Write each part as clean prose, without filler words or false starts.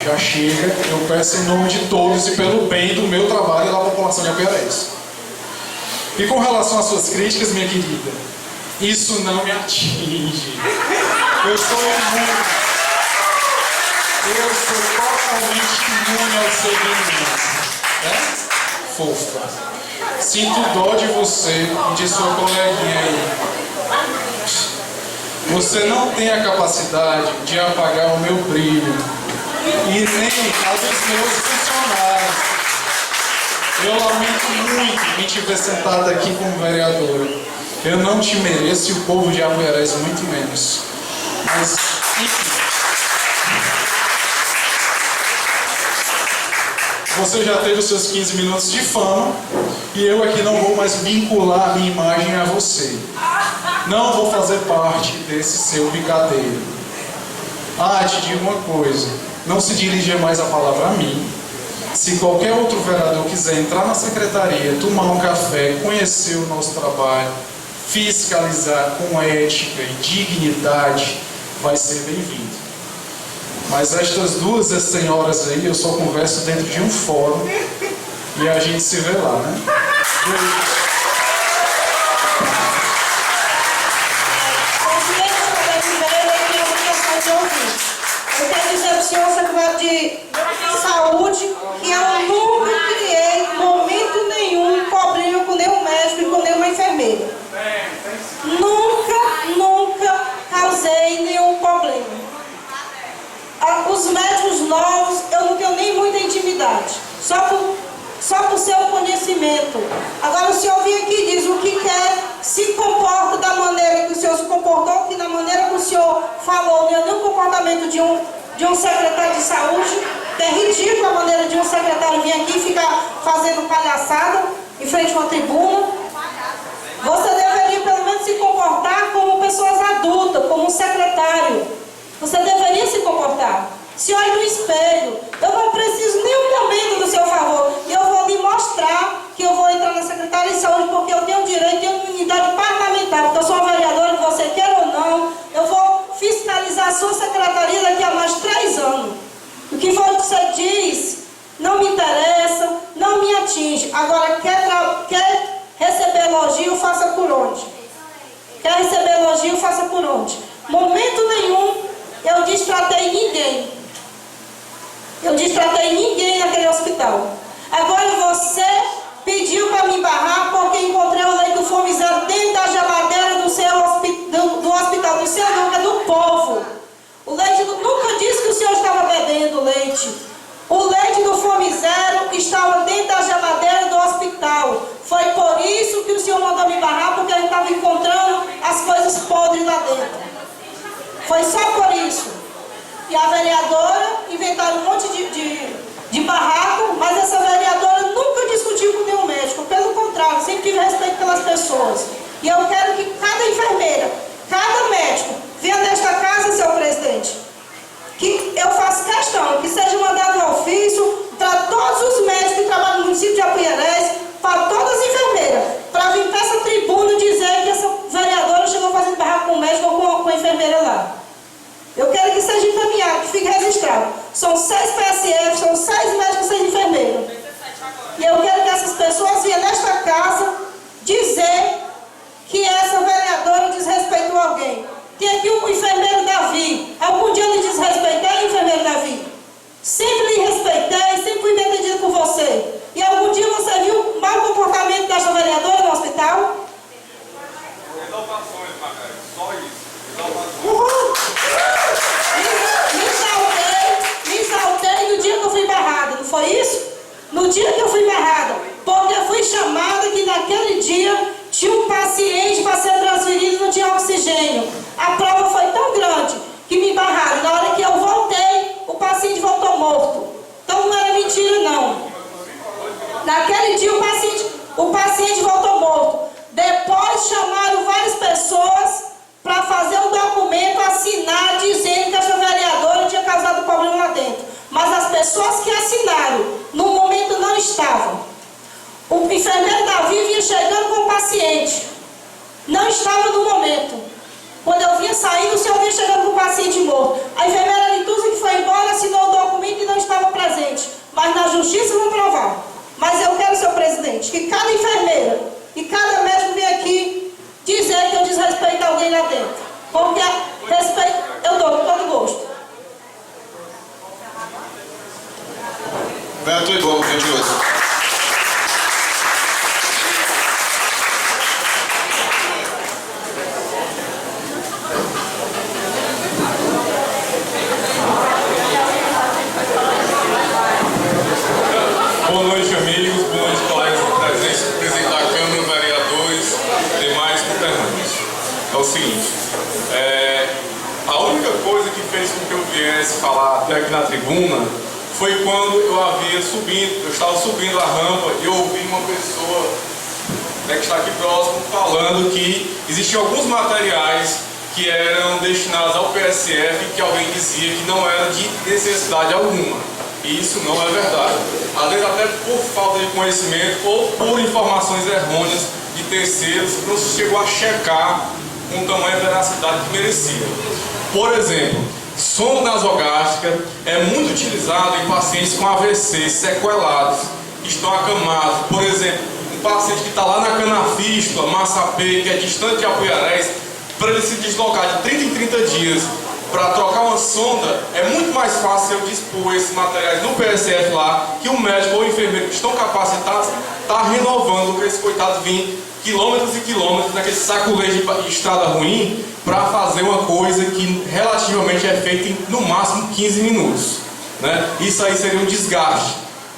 já chega, eu peço em nome de todos e pelo bem do meu trabalho e da população de Apuiarés. E com relação às suas críticas, minha querida, isso não me atinge. Eu sou imune. Eu sou totalmente imune ao seu veneno. É? Fofa. Sinto dó de você e de sua coleguinha aí. Você não tem a capacidade de apagar o meu brilho e nem a dos meus funcionários. Eu lamento muito em te ver sentada aqui como vereadora. Eu não te mereço e o povo de Apuiarés muito menos. Mas, enfim. Você já teve os seus 15 minutos de fama e eu aqui não vou mais vincular a minha imagem a você. Não vou fazer parte desse seu picadeiro. Ah, te digo uma coisa. Não se dirija mais a palavra a mim. Se qualquer outro vereador quiser entrar na secretaria, tomar um café, conhecer o nosso trabalho, fiscalizar com ética e dignidade, vai ser bem-vindo. Mas estas duas senhoras aí, eu só converso dentro de um fórum e a gente se vê lá, né? Eu quero dizer para o senhor, secretário de Saúde, que eu nunca criei, em momento nenhum, problema com nenhum médico e com nenhuma enfermeira. Nunca causei nenhum problema. Os médicos novos, eu não tenho nem muita intimidade, só por seu conhecimento. Agora o senhor vem aqui e diz o que quer, se comporta da maneira que o senhor se comportou, que da maneira que o senhor falou, não é nenhum comportamento de um secretário de saúde, que é ridículo a maneira de um secretário vir aqui e ficar fazendo palhaçada em frente a uma tribuna. Você deveria pelo menos se comportar como pessoas adultas, como um secretário. Você deveria se comportar. Se olhe no espelho. Eu não preciso nenhum momento do seu favor. E eu vou lhe mostrar que eu vou entrar na Secretaria de Saúde porque eu tenho direito, tenho imunidade parlamentar. Porque eu sou uma vereadora, que você queira ou não, eu vou fiscalizar a sua secretaria daqui a mais 3 anos. O que for que você diz não me interessa, não me atinge. Agora, quer receber elogio, faça por onde? Quer receber elogio, faça por onde? Momento nenhum eu destratei ninguém. Eu destratei ninguém naquele hospital. Agora você pediu para me barrar porque encontrei o leite do Fome Zero dentro da geladeira do hospital do seu não, é do povo. O leite nunca disse que o senhor estava bebendo leite. O leite do Fome Zero estava dentro da geladeira do hospital. Foi por isso que o senhor mandou me barrar, porque ele estava encontrando as coisas podres lá dentro. Foi só por isso. E a vereadora inventaram um monte de barraco, mas essa vereadora nunca discutiu com nenhum médico. Pelo contrário, sempre tive respeito pelas pessoas. E eu quero que cada enfermeira, cada médico, venha nesta casa, seu presidente, que eu faço questão que seja mandado um ofício para todos os médicos que trabalham no município de Apuiarés, para todas as enfermeiras, para vir para essa tribuna dizer que essa vereadora chegou fazendo barraco com o médico ou com a enfermeira lá. Eu quero que seja encaminhado, que fique registrado. São 6 PSF, são 6 médicos e 6 enfermeiros. E eu quero que essas pessoas venham nesta casa dizer que essa vereadora desrespeitou alguém. Tem aqui o enfermeiro Davi. Algum dia eu lhe desrespeitei, enfermeiro Davi? Sempre lhe respeitei, sempre fui bem atendido por você. E algum dia você viu o mau comportamento desta vereadora no hospital? Inovações, Margarida, só isso. Uhul! Me exaltei no dia que eu fui barrada, não foi isso? No dia que eu fui barrada, porque eu fui chamada que naquele dia tinha um paciente para ser transferido e não tinha oxigênio. A prova foi tão grande que me barraram. Na hora que eu voltei, o paciente voltou morto. Então não era mentira, não. Naquele dia o paciente voltou morto. Depois chamaram várias pessoas para fazer um documento, assinar, dizendo que essa vereadora tinha causado problema lá dentro. Mas as pessoas que assinaram, no momento não estavam. O enfermeiro Davi vinha chegando com o paciente. Não estava no momento. Quando eu vinha saindo, o senhor vinha chegando com o paciente morto. A enfermeira Lituza, que foi embora, assinou o documento e não estava. justiça vão provar. Mas eu quero, senhor presidente, que cada enfermeira e cada médico venha aqui dizer que eu desrespeito alguém lá dentro. Porque respeito eu dou com todo gosto. Vereador Ibomo, gentileza. Boa noite, amigos. Boa noite, colegas presentes, presidente da Câmara, vereadores, demais conterrâneos. É o seguinte, a única coisa que fez com que eu viesse falar até aqui na tribuna foi quando eu estava subindo a rampa e eu ouvi uma pessoa, né, que está aqui próximo falando que existiam alguns materiais que eram destinados ao PSF que alguém dizia que não era de necessidade alguma. E isso não é verdade. Às vezes até por falta de conhecimento ou por informações errôneas de terceiros que não se chegou a checar com tamanha veracidade que merecia. Por exemplo, sonda nasogástrica é muito utilizado em pacientes com AVC sequelados, que estão acamados. Por exemplo, um paciente que está lá na Canafístula, Massapê, que é distante de Apuiarés, para ele se deslocar de 30 em 30 dias para trocar uma sonda, é muito mais fácil eu dispor esses materiais no PSF lá, que o médico ou o enfermeiro que estão capacitados está renovando para esse coitado vir quilômetros e quilômetros naquele saculejo de estrada ruim para fazer uma coisa que relativamente é feita em no máximo 15 minutos, né? Isso aí seria um desgaste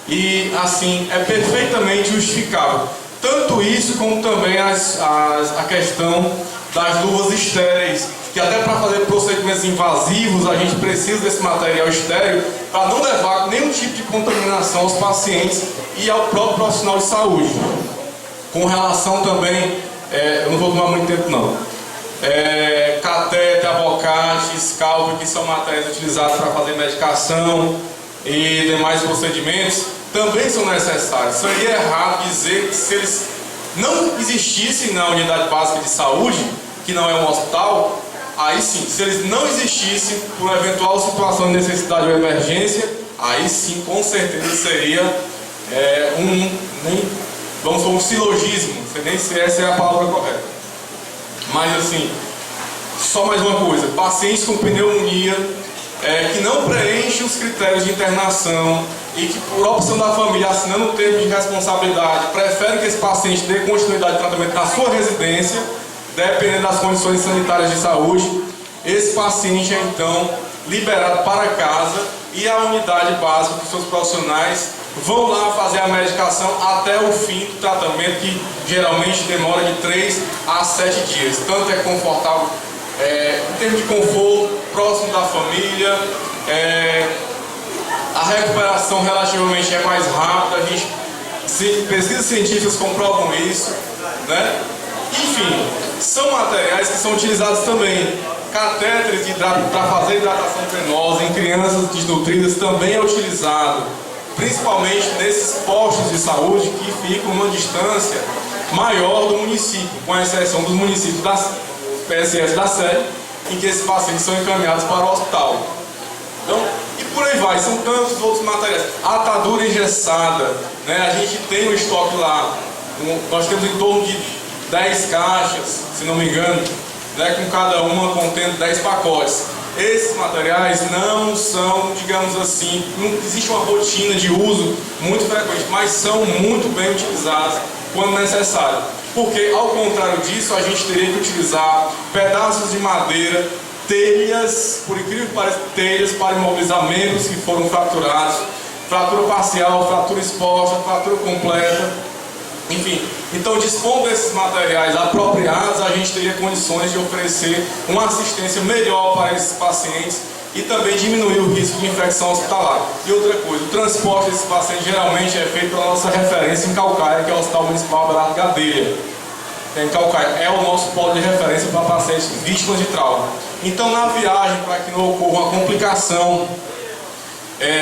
e assim é perfeitamente justificável. Tanto isso como também a questão das luvas estéreis, que até para fazer procedimentos invasivos a gente precisa desse material estéril para não levar nenhum tipo de contaminação aos pacientes e ao próprio profissional de saúde. Com relação também, eu não vou tomar muito tempo não, catéter, abocate, scalpel, que são materiais utilizados para fazer medicação e demais procedimentos, também são necessários. Seria errado dizer que se eles não existissem na unidade básica de saúde, que não é um hospital, aí sim, se eles não existissem por uma eventual situação de necessidade ou emergência, aí sim, com certeza seria vamos falar um silogismo, não sei nem se essa é a palavra correta. Mas assim, só mais uma coisa, pacientes com pneumonia, que não preenchem os critérios de internação e que por opção da família, assinando o termo de responsabilidade, preferem que esse paciente dê continuidade de tratamento na sua residência, dependendo das condições sanitárias de saúde, esse paciente é então liberado para casa e a unidade básica dos seus profissionais vão lá fazer a medicação até o fim do tratamento, que geralmente demora de 3 a 7 dias. Tanto é confortável, em termos de conforto, próximo da família, a recuperação relativamente é mais rápida, a gente, pesquisas científicas comprovam isso, né? Enfim, são materiais que são utilizados também. Catéteres para fazer hidratação venosa em crianças desnutridas também é utilizado, principalmente nesses postos de saúde que ficam uma distância maior do município, com exceção dos municípios da PSF da sede, em que esses pacientes são encaminhados para o hospital. Então, e por aí vai, são tantos outros materiais. Atadura engessada, né? A gente tem um estoque lá, nós temos em torno de 10 caixas, se não me engano, né, com cada uma contendo 10 pacotes. Esses materiais não são, digamos assim, não existe uma rotina de uso muito frequente, mas são muito bem utilizados quando necessário. Porque, ao contrário disso, a gente teria que utilizar pedaços de madeira, telhas, por incrível que pareça, telhas para imobilizar membros que foram fraturados, fratura parcial, fratura exposta, fratura completa. Enfim, então dispondo desses materiais apropriados, a gente teria condições de oferecer uma assistência melhor para esses pacientes e também diminuir o risco de infecção hospitalar. E outra coisa, o transporte desses pacientes geralmente é feito pela nossa referência em Calcaia, que é o Hospital Municipal Abelardo Gadelha. Em Calcaia é o nosso polo de referência para pacientes vítimas de trauma. Então, na viagem, para que não ocorra uma complicação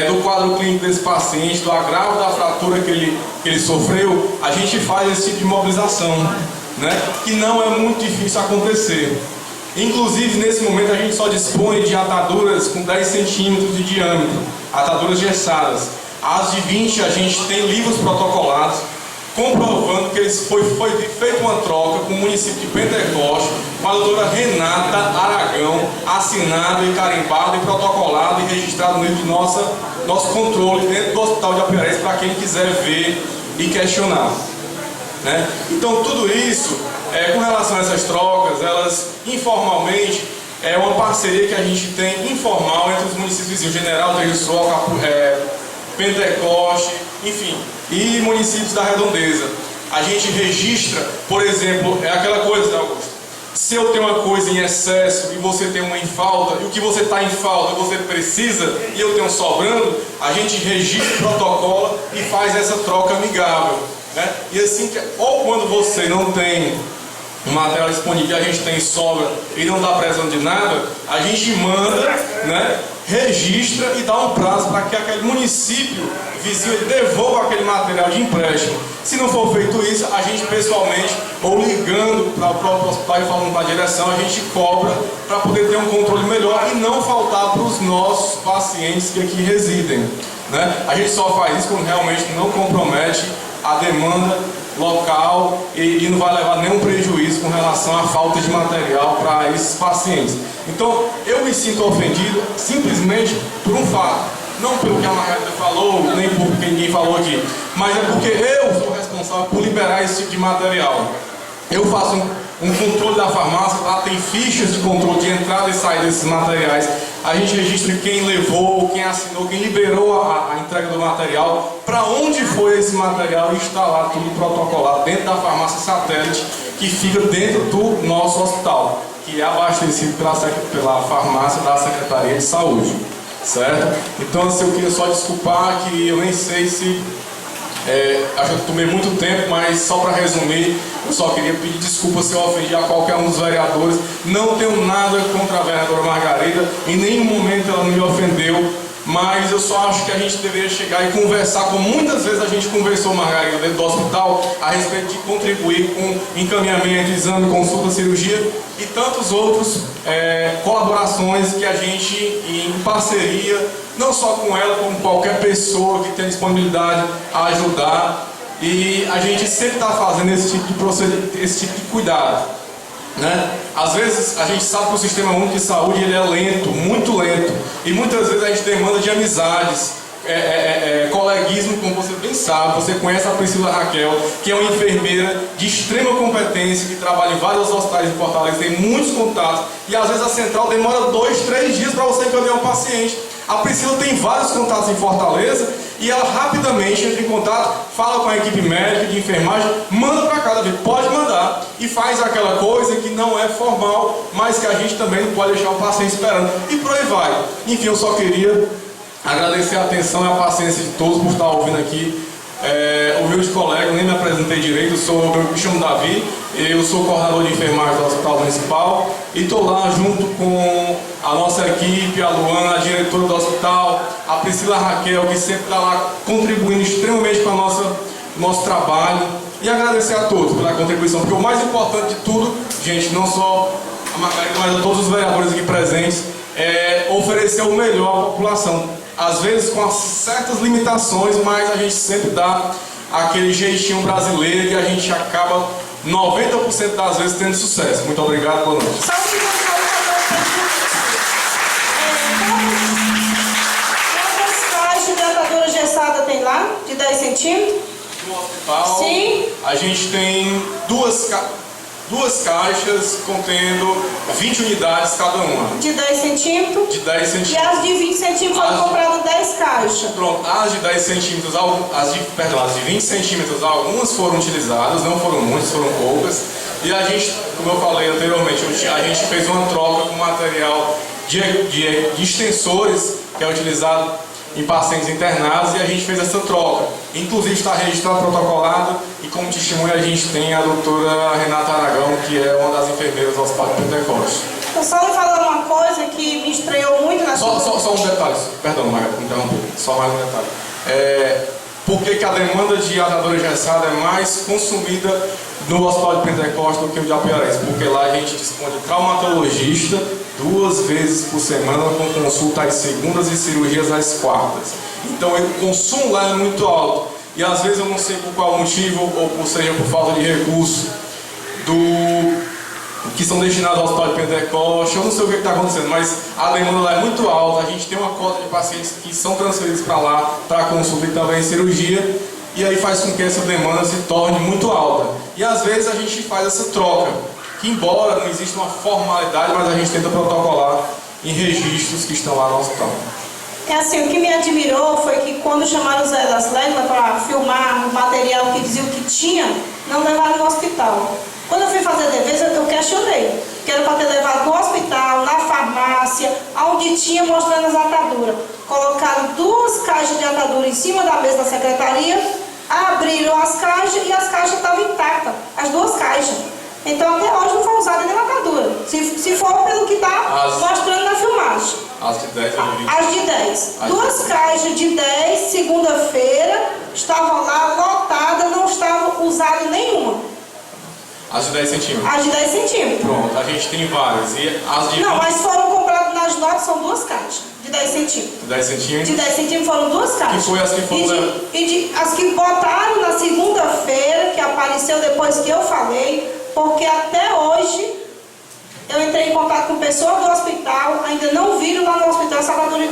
do quadro clínico desse paciente, do agravo da fratura que ele sofreu, a gente faz esse tipo de mobilização, né? Que não é muito difícil acontecer. Inclusive, nesse momento, a gente só dispõe de ataduras com 10 centímetros de diâmetro, ataduras gessadas. As de 20 a gente tem livros protocolados comprovando que foi feita uma troca com o município de Pentecoste, com a doutora Renata Aragão, assinado e carimbado e protocolado e registrado no livro de nosso controle dentro do Hospital de Apiarense, para quem quiser ver e questionar. Né? Então tudo isso, com relação a essas trocas, elas informalmente é uma parceria que a gente tem informal entre os municípios vizinhos, General Terrisol, Pentecoste, enfim, e municípios da redondeza. A gente registra, por exemplo, é aquela coisa, né, Augusto? Se eu tenho uma coisa em excesso e você tem uma em falta, e o que você está em falta você precisa e eu tenho sobrando, a gente registra o protocolo e faz essa troca amigável. Né? E assim, ou quando você não tem um material disponível e a gente tem sobra e não está precisando de nada, a gente manda, né, registra e dá um prazo para que aquele município vizinho devolva aquele material de empréstimo. Se não for feito isso, a gente pessoalmente, ou ligando para o próprio hospital e falando para a direção, a gente cobra para poder ter um controle melhor e não faltar para os nossos pacientes que aqui residem. Né? A gente só faz isso quando realmente não compromete a demanda local e não vai levar nenhum prejuízo com relação à falta de material para esses pacientes. Então, eu me sinto ofendido simplesmente por um fato, não pelo que a Margarida falou, nem por que ninguém falou aqui, mas é porque eu sou responsável por liberar esse tipo de material. Eu faço um controle da farmácia, lá tem fichas de controle de entrada e saída desses materiais. A gente registra quem levou, quem assinou, quem liberou a entrega do material, para onde foi esse material e está lá tudo protocolado dentro da farmácia satélite que fica dentro do nosso hospital, que é abastecido pela farmácia da Secretaria de Saúde, certo? Então, assim, eu queria só desculpar que eu nem sei se... acho que eu tomei muito tempo, mas só para resumir, eu só queria pedir desculpa se eu ofendi a qualquer um dos vereadores. Não tenho nada contra a vereadora Margarida, em nenhum momento ela me ofendeu, mas eu só acho que a gente deveria chegar e conversar, como muitas vezes a gente conversou, Margarida, dentro do hospital, a respeito de contribuir com encaminhamento, exame, consulta, cirurgia e tantos outros colaborações que a gente, em parceria, não só com ela, como qualquer pessoa que tenha disponibilidade a ajudar, e a gente sempre está fazendo esse tipo de procedimento, esse tipo de cuidado. Né? Às vezes a gente sabe que o sistema único de saúde ele é lento, muito lento, e muitas vezes a gente demanda de amizades, coleguismo, como você bem sabe. Você conhece a Priscila Raquel, que é uma enfermeira de extrema competência, que trabalha em vários hospitais de Fortaleza, tem muitos contatos, e às vezes a central demora 2, 3 dias para você encaminhar um paciente. A Priscila tem vários contatos em Fortaleza e ela rapidamente entra em contato, fala com a equipe médica de enfermagem, manda para cada vez, pode mandar, e faz aquela coisa que não é formal, mas que a gente também não pode deixar o paciente esperando, e por aí vai. Enfim, eu só queria agradecer a atenção e a paciência de todos por estar ouvindo aqui. O meu colega, eu nem me apresentei direito, eu me chamo Davi, eu sou coordenador de enfermagem do Hospital Municipal e estou lá junto com a nossa equipe, a Luana, a diretora do hospital, a Priscila Raquel, que sempre está lá contribuindo extremamente com o nosso trabalho, e agradecer a todos pela contribuição, porque o mais importante de tudo, gente, não só a Margarida, mas a todos os vereadores aqui presentes, é oferecer o melhor à população. Às vezes com certas limitações, mas a gente sempre dá aquele jeitinho brasileiro e a gente acaba 90% das vezes tendo sucesso. Muito obrigado, boa noite. Quantas caixas de dentadura engessada tem lá? De 10 centímetros? No hospital, sim, a gente tem duas caixas contendo 20 unidades cada uma. de 10 centímetros? De 10 centímetros. E as de 20 centímetros foram compradas 10 caixas. Pronto, as de 10 centímetros, as de 20 centímetros, algumas foram utilizadas, não foram muitas, foram poucas. E a gente, como eu falei anteriormente, a gente fez uma troca com material de extensores, que é utilizado em pacientes internados, e a gente fez essa troca. Inclusive está registrado, protocolado, e como testemunha a gente tem a doutora Renata Aragão, que é uma das enfermeiras do Hospital de Pentecoste. Eu só lhe falar uma coisa que me estranhou muito na só um detalhe, perdão, Margarida, interrompi, só mais um detalhe. Por que a demanda de adadora engessada é mais consumida no Hospital de Pentecoste do que o de Apiarense? Porque lá a gente dispõe de traumatologista, 2 vezes por semana, com consulta às segundas e cirurgias às quartas. Então o consumo lá é muito alto. E às vezes eu não sei por qual motivo, ou seja por falta de recurso, que são destinados ao Hospital de Pentecoste, eu não sei o que está acontecendo, mas a demanda lá é muito alta. A gente tem uma cota de pacientes que são transferidos para lá, para consulta e também cirurgia, e aí faz com que essa demanda se torne muito alta. E às vezes a gente faz essa troca, que embora não exista uma formalidade, mas a gente tenta protocolar em registros que estão lá no hospital. É assim, o que me admirou foi que quando chamaram o Zé das Léguas para filmar o material que dizia o que tinha, não levaram no hospital. Quando eu fui fazer defesa, eu questionei. Que era para ter levado no hospital, na farmácia, onde tinha mostrando as ataduras. Colocaram 2 caixas de atadura em cima da mesa da secretaria, abriram as caixas e as caixas estavam intactas, as 2 caixas. Então até hoje não foi usada nenhuma atadura. Se for pelo que está mostrando na filmagem. As de 10 eu vi. As de 10. 2 caixas de 10, segunda-feira, estavam lá lotadas, não estavam usadas nenhuma. As de 10 centímetros. As de 10 centímetros. Pronto, a gente tem várias. E as de Não, 20... mas foram compradas nas notas, são 2 caixas de 10 centímetros. 10 centímetros. De 10 centímetros foram 2 caixas. Que foi as que foram... As que botaram na segunda-feira, que apareceu depois que eu falei, porque até hoje eu entrei em contato com pessoas do hospital, ainda não viram lá no hospital essa atadura.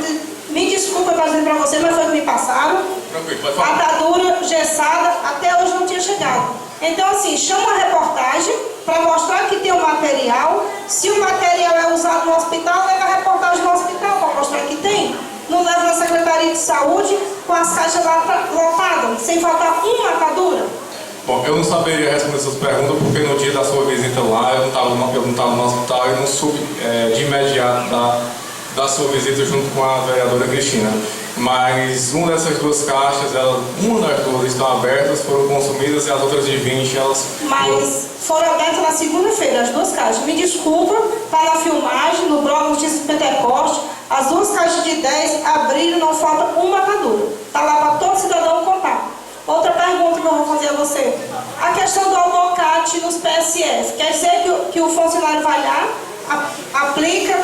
Me desculpa estar dizendo para você, mas foi o que me passaram. Tranquilo, pode falar. Atadura gessada, até hoje não tinha chegado. Então, assim, chama a reportagem para mostrar que tem o material. Se o material é usado no hospital, leva a reportagem no hospital para mostrar que tem. Não leva na Secretaria de Saúde com as caixas lotadas, sem faltar uma atadura. Bom, eu não saberia responder essas perguntas porque no dia da sua visita lá eu não estava no hospital e não soube de imediato da sua visita junto com a vereadora Cristina. Mas uma dessas 2 caixas, uma das 2 estão abertas, foram consumidas e as outras de 20 elas... Mas foram abertas na segunda-feira, as 2 caixas. Me desculpa, está na filmagem, no blog Notícias Pentecoste, as 2 caixas de 10 abriram, não falta uma atadura. Está lá para todo cidadão contar. Outra pergunta que eu vou fazer a você. A questão do albocate nos PSF. Quer dizer que o funcionário vai lá, aplica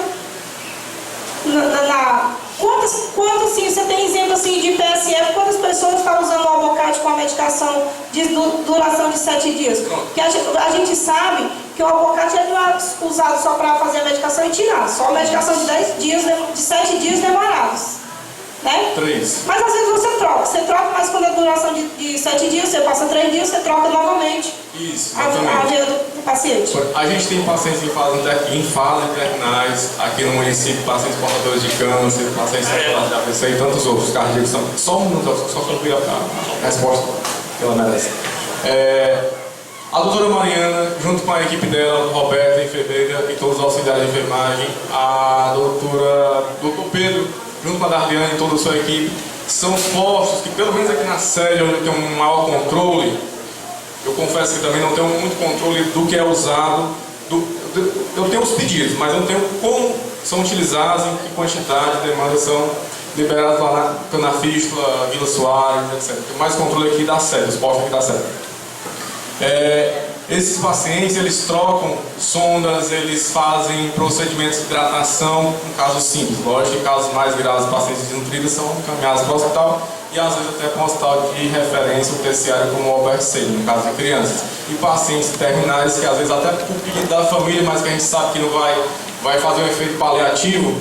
quantos sim, você tem exemplo assim de PSF, quantas pessoas estão usando o albocate com a medicação de duração de 7 dias? Porque a gente sabe que o albocate não é usado só para fazer a medicação e tirar, só a medicação de 10 dias, de 7 dias demorados. Né? 3. Mas às vezes você troca, mas quando a duração de 7 dias, você passa 3 dias, você troca novamente. Isso, a vida do paciente. A gente tem pacientes em fases terminais, aqui no município, pacientes portadores de câncer, pacientes de AVC e tantos outros cardíacos. Só um minuto, só concluir a resposta que ela merece. A doutora Mariana, junto com a equipe dela, Roberta, enfermeira e todos os auxiliares de enfermagem, doutor Pedro, junto com a Darliane e toda a sua equipe, são postos que, pelo menos aqui na sede, onde tem um maior controle, eu confesso que também não tenho muito controle do que é usado, eu tenho os pedidos, mas eu não tenho como são utilizados, em que quantidade de demandas são liberadas lá na Fístula, Vila Soares, etc. Tem mais controle aqui da sede, os postos aqui da sede. Esses pacientes, eles trocam sondas, eles fazem procedimentos de hidratação, em casos simples. Lógico que em casos mais graves, pacientes desnutridos são encaminhados para o hospital e às vezes até para um hospital de referência, um terciário como o Albert Seio, no caso de crianças. E pacientes terminais que às vezes até por pedido da família, mas que a gente sabe que não vai fazer um efeito paliativo,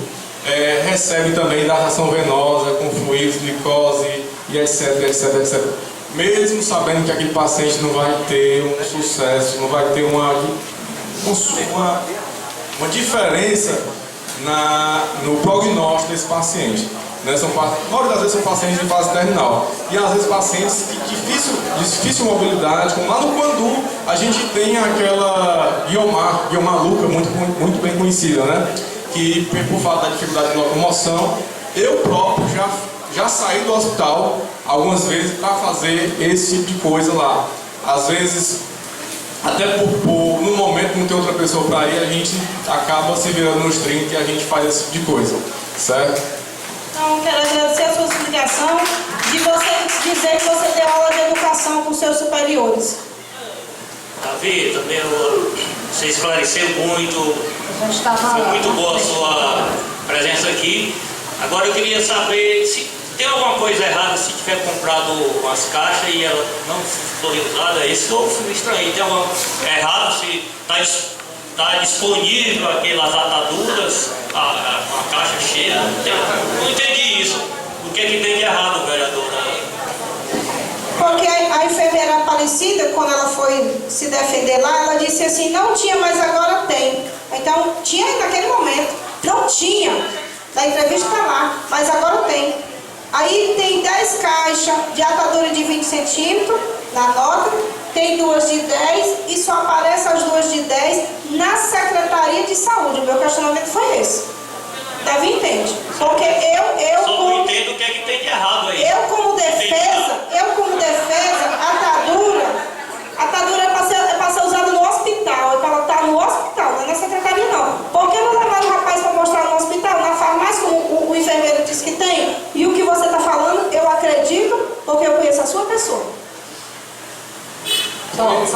recebem também hidratação venosa, com fluidos, glicose e etc, etc, etc. Mesmo sabendo que aquele paciente não vai ter um sucesso, não vai ter uma diferença no prognóstico desse paciente. Né? A maioria das vezes são pacientes de fase terminal. E às vezes pacientes de difícil mobilidade, como lá no Quandu, a gente tem aquela Guiomar Luca, muito bem conhecida, né? Que por falta da dificuldade de locomoção, eu próprio já saí do hospital algumas vezes para fazer esse tipo de coisa lá. Às vezes, até no momento não tem outra pessoa para ir, a gente acaba se virando nos 30 e a gente faz esse tipo de coisa, certo? Então, quero agradecer a sua explicação de você dizer que você deu aula de educação com seus superiores. Davi, também eu Você esclareceu muito, foi muito boa a sua presença aqui. Agora eu queria saber se tem alguma coisa errada se tiver comprado umas caixas e ela não foi usada. É isso que eu fui estranho. Tem alguma errado se está disponível aquelas ataduras, a caixa cheia? Não entendi isso. O que é que tem de errado, vereadora? Porque a enfermeira Aparecida, quando ela foi se defender lá, ela disse assim, não tinha, mas agora tem. Então, tinha naquele momento, não tinha, da entrevista tá lá, mas agora tem. Aí tem 10 caixas de atadura de 20 centímetros na nota, tem 2 de 10 e só aparecem as 2 de 10 na Secretaria de Saúde. O meu questionamento foi esse. Deve entender. Porque eu Só como... não entendo o que é que tem de errado aí. Eu como defesa, atadura é para ser usada no hospital, é para ela estar no hospital, não é na secretaria não. Por que não levar o rapaz para mostrar no hospital? Na farmácia, como o enfermeiro disse que tem, e o que você está falando, eu acredito, porque eu conheço a sua pessoa. Eu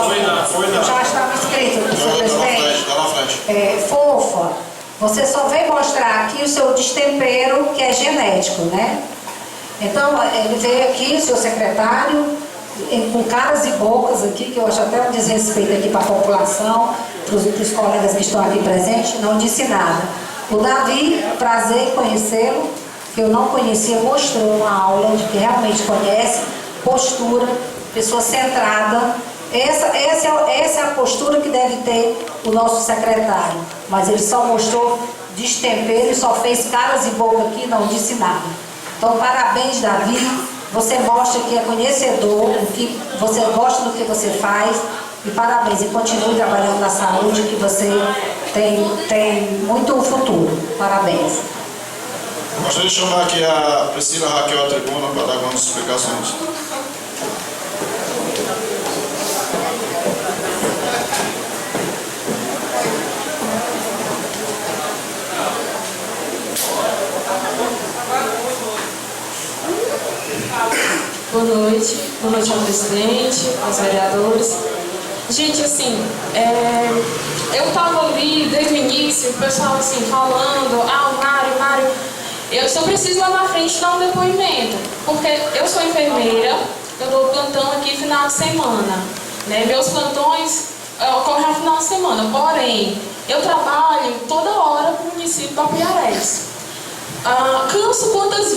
já estava inscrito, senhor presidente. Dá na frente. Fofa, você só veio mostrar aqui o seu destempero, que é genético, né? Então, ele veio aqui, o seu secretário, com caras e bocas aqui, que eu acho até um desrespeito aqui para a população, para os colegas que estão aqui presentes, não disse nada. O Davi, prazer em conhecê-lo, que eu não conhecia, mostrou uma aula de que realmente conhece, postura, pessoa centrada. Essa é a postura que deve ter o nosso secretário. Mas ele só mostrou destempero e só fez caras e boca aqui, não disse nada. Então, parabéns, Davi. Você mostra que é conhecedor, que você gosta do que você faz. E parabéns. E continue trabalhando na saúde, que você tem muito futuro. Parabéns. Gostaria de chamar aqui a Priscila Raquel à tribuna para dar algumas explicações. Boa noite ao presidente, aos vereadores. Gente, assim, eu estava ali desde o início, o pessoal assim, falando, o Mário, eu só preciso lá na frente dar um depoimento, porque eu sou enfermeira, eu dou plantão aqui final de semana, né? Meus plantões ocorrem no final de semana, porém, eu trabalho toda hora para o município do Apuiarés. Canso quantas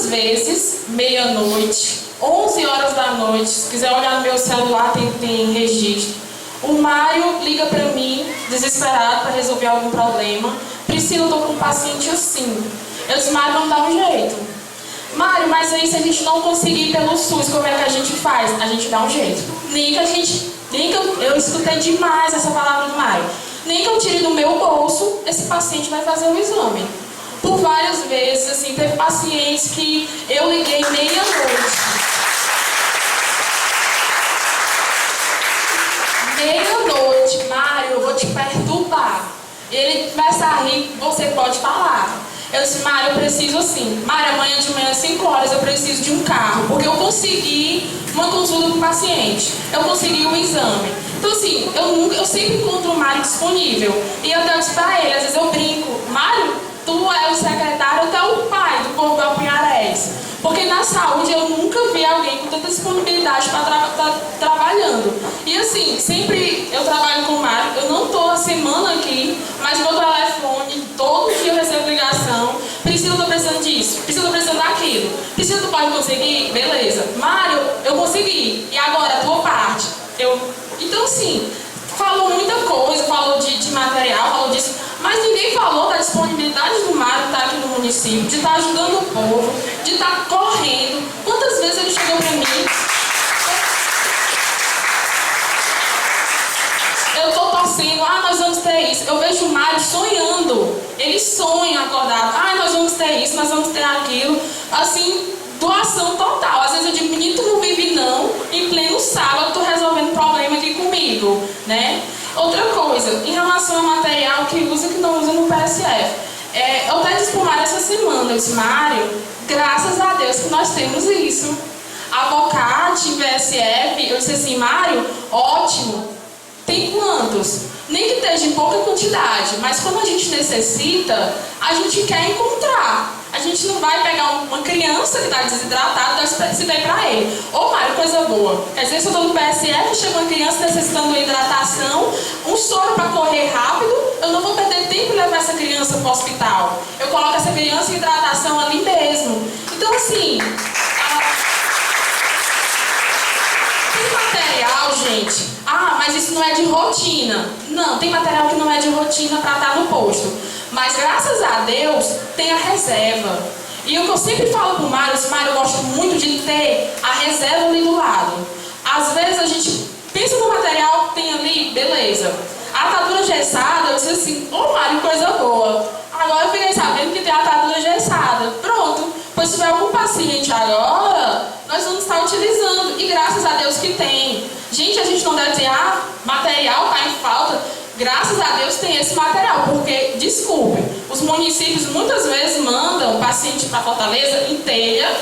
vezes, meia-noite, 11 horas da noite, se quiser olhar no meu celular tem registro. O Mário liga para mim, desesperado, para resolver algum problema. Priscila, eu tô com um paciente assim. Eu disse, Mário, não dá um jeito. Mário, mas aí se a gente não conseguir pelo SUS, como é que a gente faz? A gente dá um jeito. Eu escutei demais essa palavra do Mário. Nem que eu tire do meu bolso, esse paciente vai fazer o exame. Por várias vezes, assim, teve pacientes que eu liguei meia-noite. Meia-noite, Mário, eu vou te perturbar. Ele começa a rir, você pode falar. Eu disse, Mário, eu preciso assim. Mário, amanhã de manhã, às 5 horas, eu preciso de um carro, porque eu consegui uma consulta com o paciente. Eu consegui um exame. Então, assim, eu sempre encontro o Mário disponível. E eu disse pra ele, às vezes eu brinco, Mário, tu é o secretário, tu é o pai do povo do Apuiarés. Porque na saúde eu nunca vi alguém com tanta disponibilidade para estar trabalhando. E assim, sempre eu trabalho com o Mário, eu não estou a semana aqui, mas meu telefone, todo dia eu recebo ligação. Priscila, eu estou precisando disso, Priscila, eu estou precisando daquilo. Priscila, tu pode conseguir? Beleza. Mário, eu consegui. E agora, a tua parte? Então assim, falou muita coisa, falou de material, falou disso, mas ninguém falou da disponibilidade do Mário estar aqui no município, de estar ajudando o povo, de estar correndo. Quantas vezes ele chegou para mim? Eu estou torcendo, nós vamos ter isso. Eu vejo o Mário sonhando, ele sonha acordado, nós vamos ter isso, nós vamos ter aquilo. Assim, doação total. Às vezes eu digo, menino, tu não vive não, em pleno sábado, tu resolvendo problema aqui comigo, né? Outra coisa, em relação ao material que usa e que não usa no PSF. Eu até disse pro Mário essa semana, eu disse, Mário, graças a Deus que nós temos isso. Abocate, PSF, eu disse assim, Mário, ótimo, tem quantos? Nem que esteja em pouca quantidade, mas quando a gente necessita, a gente quer encontrar. A gente não vai pegar uma criança que está desidratada e dar para ele. Ô Mário, coisa boa. Quer dizer, se eu estou no PSF, chega uma criança necessitando de hidratação, um soro para correr rápido, eu não vou perder tempo em levar essa criança para o hospital. Eu coloco essa criança em hidratação ali mesmo. Então, assim, tem material, gente. Ah, mas isso não é de rotina. Não, tem material que não é de rotina para estar no posto. Mas graças a Deus tem a reserva. E o que eu sempre falo pro Mário, eu gosto muito de ter a reserva ali do lado. Às vezes a gente pensa no material que tem ali, beleza. A atadura gessada, eu disse assim, ô Mário, coisa boa. Agora eu fiquei sabendo que tem a atadura gessada. Pronto. Pois se tiver algum paciente agora, nós vamos estar utilizando. E graças a Deus que tem. Gente, a gente não deve dizer, material está em falta. Graças a Deus tem esse material, porque, desculpe, os municípios muitas vezes mandam o paciente para Fortaleza em telha,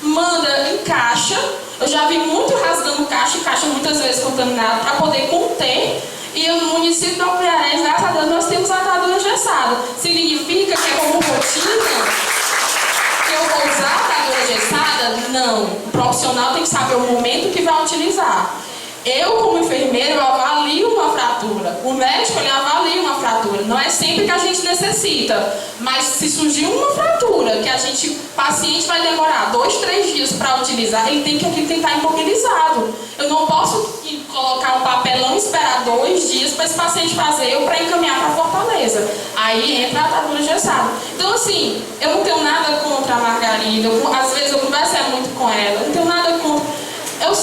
manda em caixa. Eu já vi muito rasgando caixa e caixa muitas vezes contaminada para poder conter. E no município do Alpiarés, graças a Deus, nós temos a atadura gessada. Significa que é como rotina que eu vou usar a atadura gessada? Não. O profissional tem que saber o momento que vai utilizar. Eu, como enfermeiro, eu avalio uma fratura. O médico, ele avalia uma fratura. Não é sempre que a gente necessita. Mas se surgir uma fratura, que a gente, paciente vai demorar 2, 3 dias para utilizar, ele tem que aqui tentar imobilizado. Eu não posso colocar um papelão e esperar 2 dias para esse paciente fazer ou para encaminhar para Fortaleza. Aí entra a atadura gessada. Então, assim, eu não tenho nada contra a Margarida. Às vezes eu converso muito com ela. Eu não tenho nada contra... Eu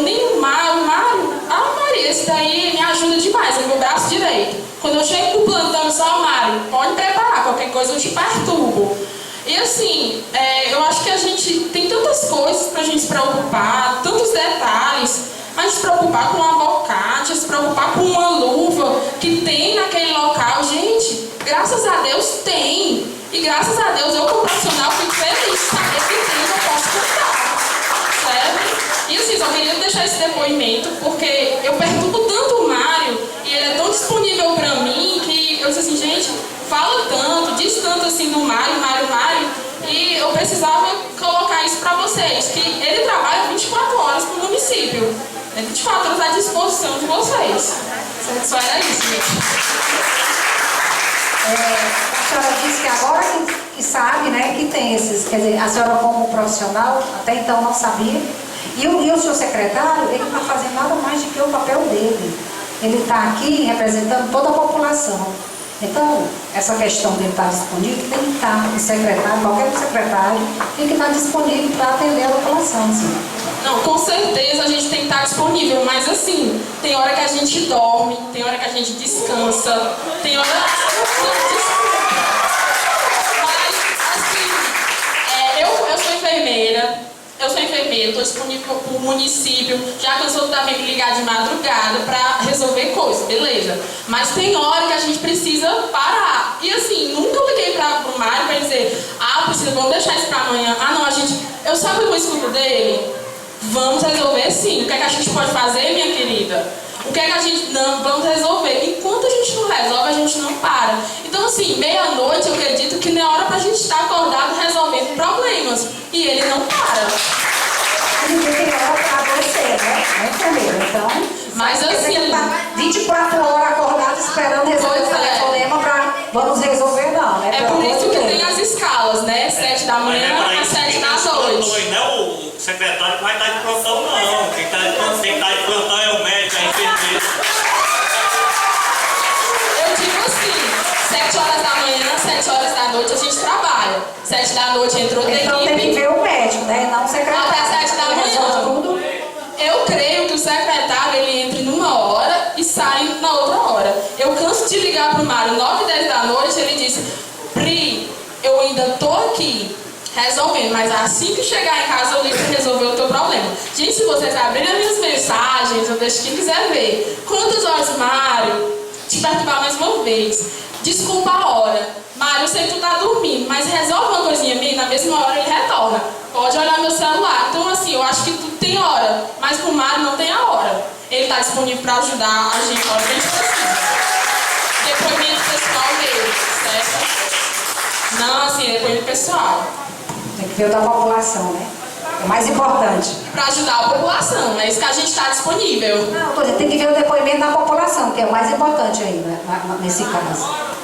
nem o Mário, Maria, esse daí me ajuda demais, é meu braço direito. Quando eu chego pro plantão, só Mário, pode preparar, qualquer coisa eu te perturbo. E assim, eu acho que a gente tem tantas coisas pra gente se preocupar, tantos detalhes, a gente se preocupar com uma bocate, se preocupar com uma luva que tem naquele local. Gente, graças a Deus tem. E graças a Deus eu, como profissional, fico feliz de saber que tem, eu posso contar. E assim, só queria deixar esse depoimento, porque eu perturbo tanto o Mário, e ele é tão disponível pra mim, que eu disse assim, gente, fala tanto, diz tanto assim do Mário, e eu precisava colocar isso pra vocês, que ele trabalha 24 horas pro município, 24 horas à disposição de vocês. Só era isso, gente. A senhora disse que agora que sabe, né, que tem esses, quer dizer, a senhora como profissional, até então não sabia. E o seu secretário, ele não está fazendo nada mais do que o papel dele. Ele está aqui representando toda a população. Então, essa questão dele estar disponível, tem que estar o secretário, qualquer secretário, tem que estar disponível para atender a população. Assim. Não, com certeza a gente tem que estar disponível, mas assim, tem hora que a gente dorme, tem hora que a gente descansa, tem hora que eu sou enfermeira. Eu sou enfermeira, estou disponível para o município, já cansou também me ligar de madrugada para resolver coisas, beleza. Mas tem hora que a gente precisa parar. E assim, nunca liguei para o Mário para dizer, vamos deixar isso para amanhã. Eu sabe uma escuta dele? Vamos resolver sim. O que é que a gente pode fazer, minha querida? O que é que a gente... Não, vamos resolver. Enquanto a gente não resolve, a gente não para. Então assim, meia-noite eu acredito que não é hora pra gente estar acordado resolvendo problemas. E ele não para. Ninguém tem hora pra você, né? Então, mas assim... Ele tá 24 horas acordado esperando resolver o problema pra... Vamos resolver não, né? É por isso que tem as escalas, né? 7 da manhã às 7 da noite. Não é o secretário que vai estar de plantão, não. Quem tem que estar de plantão é o médico, a enfermeira. Eu digo assim, 7 horas da manhã, 7 horas da noite a gente trabalha. 7 da noite entrou outra equipe. Então tem que ver o médico, né? Não o secretário. Até 7 da manhã. Eu creio que o secretário ele entre numa hora e sai na outra hora. Eu canso de ligar pro Mário 9 e 10 da noite, ele disse, Pri, eu ainda tô aqui resolvendo, mas assim que chegar em casa eu ligo para resolver o teu problema. Gente, se vocês abrirem as minhas mensagens, eu deixo quem quiser ver. Quantas horas, Mário? Te perturbar mais uma vez. Desculpa a hora. Mário, eu sei que tu tá dormindo, mas resolve uma coisinha minha, na mesma hora ele retorna. Pode olhar meu celular. Então, assim, eu acho que tu tem hora, mas pro Mário não tem a hora. ele está disponível para ajudar a gente na hora que a gente precisa. Depoimento pessoal dele, certo? Não, assim, depoimento pessoal. Tem que ver o da população, né? É o mais importante. Para ajudar a população, é isso que a gente está disponível. Não, tem que ver o depoimento da população, que é o mais importante aí, né, nesse caso.